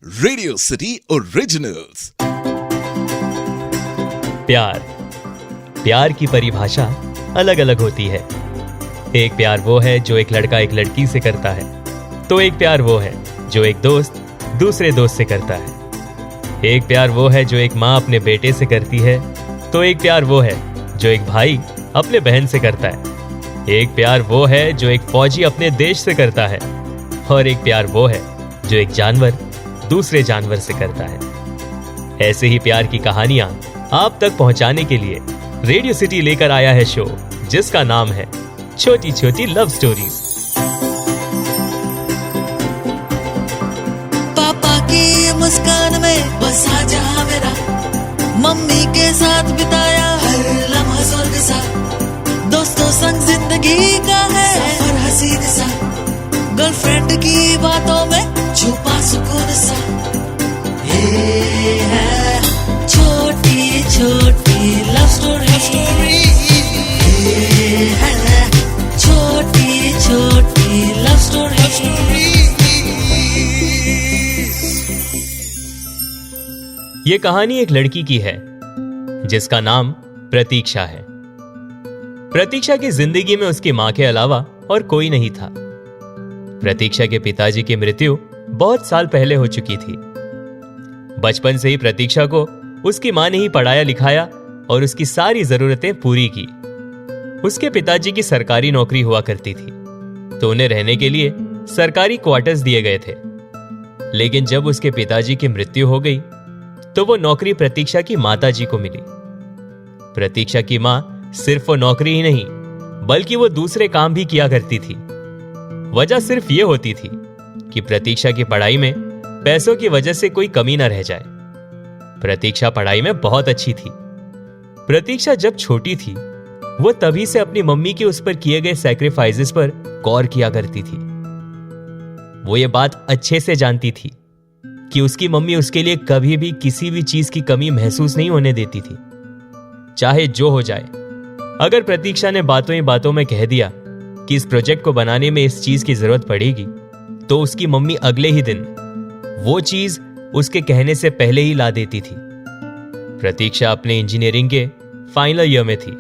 Radio city originals. प्यार की परिभाषा अलग अलग होती है। एक प्यार वो है जो एक लड़का एक लड़की से करता है, तो एक प्यार वो है जो एक दोस्त दूसरे दोस्त से करता है। एक प्यार वो है जो एक माँ अपने बेटे से करती है, तो एक प्यार वो है जो एक भाई अपने बहन से करता है। एक प्यार वो है जो एक फौजी अपने देश से करता है, और एक प्यार वो है जो एक जानवर दूसरे जानवर से करता है। ऐसे ही प्यार की कहानियां आप तक पहुंचाने के लिए रेडियो सिटी लेकर आया है शो जिसका नाम है छोटी छोटी लव स्टोरीज। पापा की मुस्कान में बसा जहां मेरा, मम्मी के साथ बिताया हर लम्हा स्वर्ग सा, दोस्तों संग जिंदगी का है सफर हसीन सा, गर्लफ्रेंड की बातों में छुपा सुकून सा। ये है छोटी छोटी लव स्टोरी, ये है छोटी छोटी लव स्टोरी। ये कहानी एक लड़की की है जिसका नाम प्रतीक्षा है। प्रतीक्षा की जिंदगी में उसकी मां के अलावा और कोई नहीं था। प्रतीक्षा के पिताजी की मृत्यु बहुत साल पहले हो चुकी थी। बचपन से ही प्रतीक्षा को उसकी मां ने ही पढ़ाया लिखाया और उसकी सारी जरूरतें पूरी की। उसके पिताजी की सरकारी नौकरी हुआ करती थी, तो उन्हें रहने के लिए सरकारी क्वार्टर्स दिए गए थे। लेकिन जब उसके पिताजी की मृत्यु हो गई तो वो नौकरी प्रतीक्षा की माताजी को मिली। प्रतीक्षा की मां सिर्फ वो नौकरी ही नहीं बल्कि वो दूसरे काम भी किया करती थी। वजह सिर्फ ये होती थी कि प्रतीक्षा की पढ़ाई में पैसों की वजह से कोई कमी न रह जाए। प्रतीक्षा पढ़ाई में बहुत अच्छी थी। प्रतीक्षा जब छोटी थी वो तभी से अपनी मम्मी के उस पर किए गए सैक्रिफाइसेस पर गौर किया करती थी। वो ये बात अच्छे से जानती थी कि उसकी मम्मी उसके लिए कभी भी किसी भी चीज की कमी महसूस नहीं होने देती थी, चाहे जो हो जाए। अगर प्रतीक्षा ने बातों ही बातों में कह दिया कि इस प्रोजेक्ट को बनाने में इस चीज की जरूरत पड़ेगी, तो उसकी मम्मी अगले ही दिन वो चीज उसके कहने से पहले ही ला देती थी। प्रतीक्षा अपने इंजीनियरिंग के फाइनल ईयर में थी।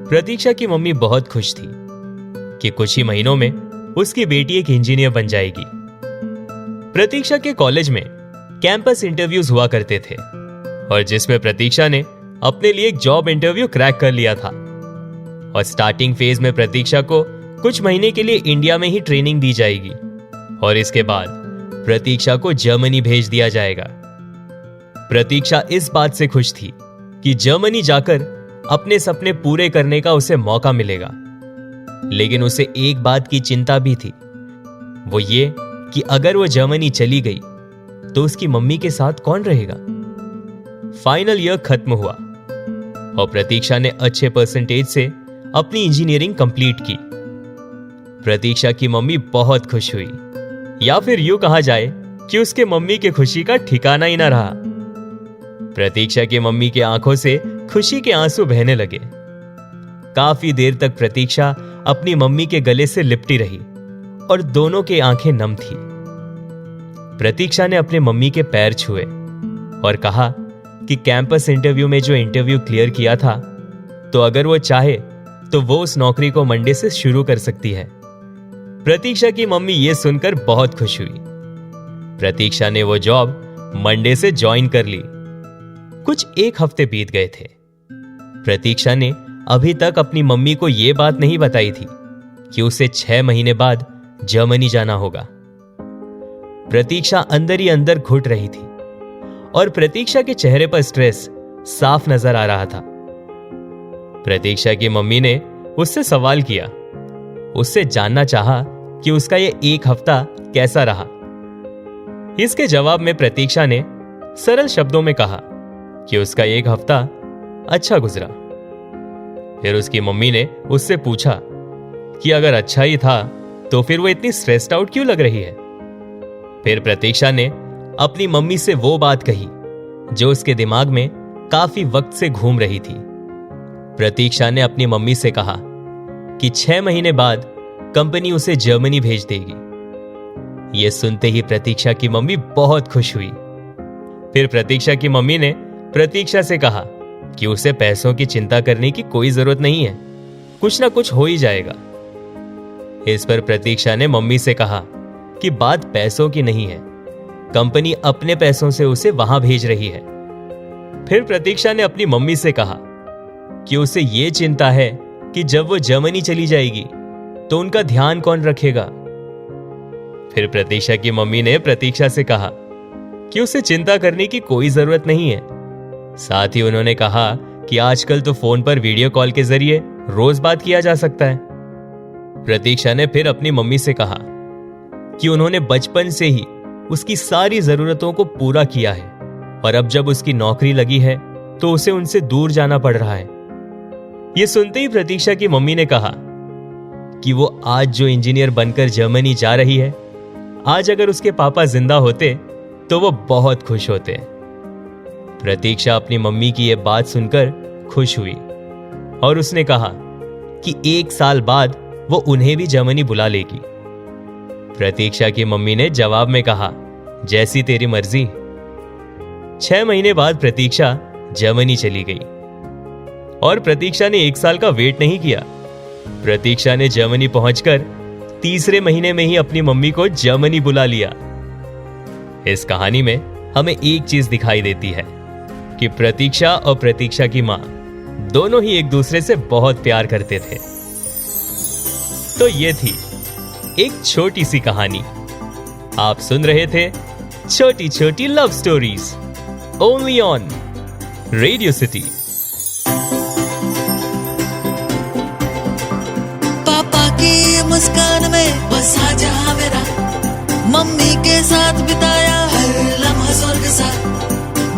प्रतीक्षा की मम्मी बहुत खुश थी कि कुछ ही महीनों में उसकी बेटी एक इंजीनियर बन जाएगी। प्रतीक्षा के कॉलेज में कैंपस इंटरव्यूज हुआ करते थे, और जिसमें प्रतीक्षा ने अपने लिए एक जॉब इंटरव्यू क्रैक कर लिया था। और स्टार्टिंग फेज में प्रतीक्षा को कुछ महीने के लिए इंडिया में ही ट्रेनिंग दी जाएगी, और इसके बाद प्रतीक्षा को जर्मनी भेज दिया जाएगा। प्रतीक्षा इस बात से खुश थी कि जर्मनी जाकर अपने सपने पूरे करने का उसे मौका मिलेगा। लेकिन उसे एक बात की चिंता भी थी, वो ये कि अगर वो जर्मनी चली गई तो उसकी मम्मी के साथ कौन रहेगा। फाइनल ईयर खत्म हुआ और प्रतीक्षा ने अच्छे परसेंटेज से अपनी इंजीनियरिंग कंप्लीट की। प्रतीक्षा की मम्मी बहुत खुश हुई, या फिर यूं कहा जाए कि उसके मम्मी की खुशी का ठिकाना ही ना रहा। प्रतीक्षा की मम्मी की आंखों से खुशी के आंसू बहने लगे। काफी देर तक प्रतीक्षा अपनी मम्मी के गले से लिपटी रही और दोनों की आंखें नम थी। प्रतीक्षा ने अपने मम्मी के पैर छुए और कहा कि कैंपस इंटरव्यू में जो इंटरव्यू क्लियर किया था, तो अगर वो चाहे तो वो उस नौकरी को मंडे से शुरू कर सकती है। प्रतीक्षा की मम्मी ये सुनकर बहुत खुश हुई। प्रतीक्षा ने वो जॉब मंडे से ज्वाइन कर ली। कुछ एक हफ्ते बीत गए थे। प्रतीक्षा ने अभी तक अपनी मम्मी को यह बात नहीं बताई थी कि उसे 6 महीने बाद जर्मनी जाना होगा। प्रतीक्षा अंदर ही अंदर घुट रही थी और प्रतीक्षा के चेहरे पर स्ट्रेस साफ नजर आ रहा था। प्रतीक्षा की मम्मी ने उससे सवाल किया, उससे जानना चाहा कि उसका यह एक हफ्ता कैसा रहा। इसके जवाब में प्रतीक्षा ने सरल शब्दों में कहा कि उसका एक हफ्ता अच्छा गुजरा। फिर उसकी मम्मी ने उससे पूछा कि अगर अच्छा ही था तो फिर वो इतनी स्ट्रेस्ड आउट क्यों लग रही है। फिर प्रतीक्षा ने अपनी मम्मी से वो बात कही जो उसके दिमाग में काफी वक्त से घूम रही थी। प्रतीक्षा ने अपनी मम्मी से कहा कि 6 महीने बाद कंपनी उसे जर्मनी भेज देगी। यह सुनते ही प्रतीक्षा की मम्मी बहुत खुश हुई। फिर प्रतीक्षा की मम्मी ने प्रतीक्षा से कहा कि उसे पैसों की चिंता करने की कोई जरूरत नहीं है, कुछ ना कुछ हो ही जाएगा। इस पर प्रतीक्षा ने मम्मी से कहा कि बात पैसों की नहीं है, कंपनी अपने पैसों से उसे वहां भेज रही है। फिर प्रतीक्षा ने अपनी मम्मी से कहा कि उसे यह चिंता है कि जब वो जर्मनी चली जाएगी तो उनका ध्यान कौन रखेगा। फिर प्रतीक्षा की मम्मी ने प्रतीक्षा से कहा कि उसे चिंता करने की कोई जरूरत नहीं है। साथ ही उन्होंने कहा कि आजकल तो फोन पर वीडियो कॉल के जरिए रोज बात किया जा सकता है। प्रतीक्षा ने फिर अपनी मम्मी से कहा कि उन्होंने बचपन से ही उसकी सारी जरूरतों को पूरा किया है और अब जब उसकी नौकरी लगी है तो उसे उनसे दूर जाना पड़ रहा है। यह सुनते ही प्रतीक्षा की मम्मी ने कहा कि वो आज जो इंजीनियर बनकर जर्मनी जा रही है, आज अगर उसके पापा जिंदा होते तो वो बहुत खुश होते। प्रतीक्षा अपनी मम्मी की यह बात सुनकर खुश हुई और उसने कहा कि 1 साल बाद वो उन्हें भी जर्मनी बुला लेगी। प्रतीक्षा की मम्मी ने जवाब में कहा, जैसी तेरी मर्जी। 6 महीने बाद प्रतीक्षा जर्मनी चली गई और प्रतीक्षा ने 1 साल का वेट नहीं किया। प्रतीक्षा ने जर्मनी पहुंचकर 3रे महीने में ही अपनी मम्मी को जर्मनी बुला लिया। इस कहानी में हमें एक चीज दिखाई देती है कि प्रतीक्षा और प्रतीक्षा की मां दोनों ही एक दूसरे से बहुत प्यार करते थे। तो ये थी एक छोटी सी कहानी। आप सुन रहे थे छोटी छोटी love stories, only on radio city. पापा की मुस्कान में बसा जहां मेरा, मम्मी के साथ बिताया हर लम्हा स्वर्ग सा,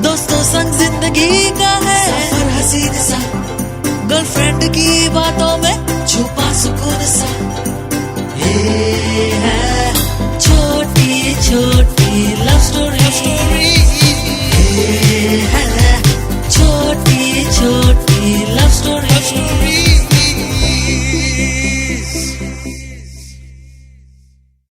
दोस्तों संग जिंदगी का है सफर हसीन सा, गर्लफ्रेंड की बातों में छुपा सुकून सा। ये है छोटी छोटी लव स्टोरी, ये है छोटी छोटी लव स्टोरी।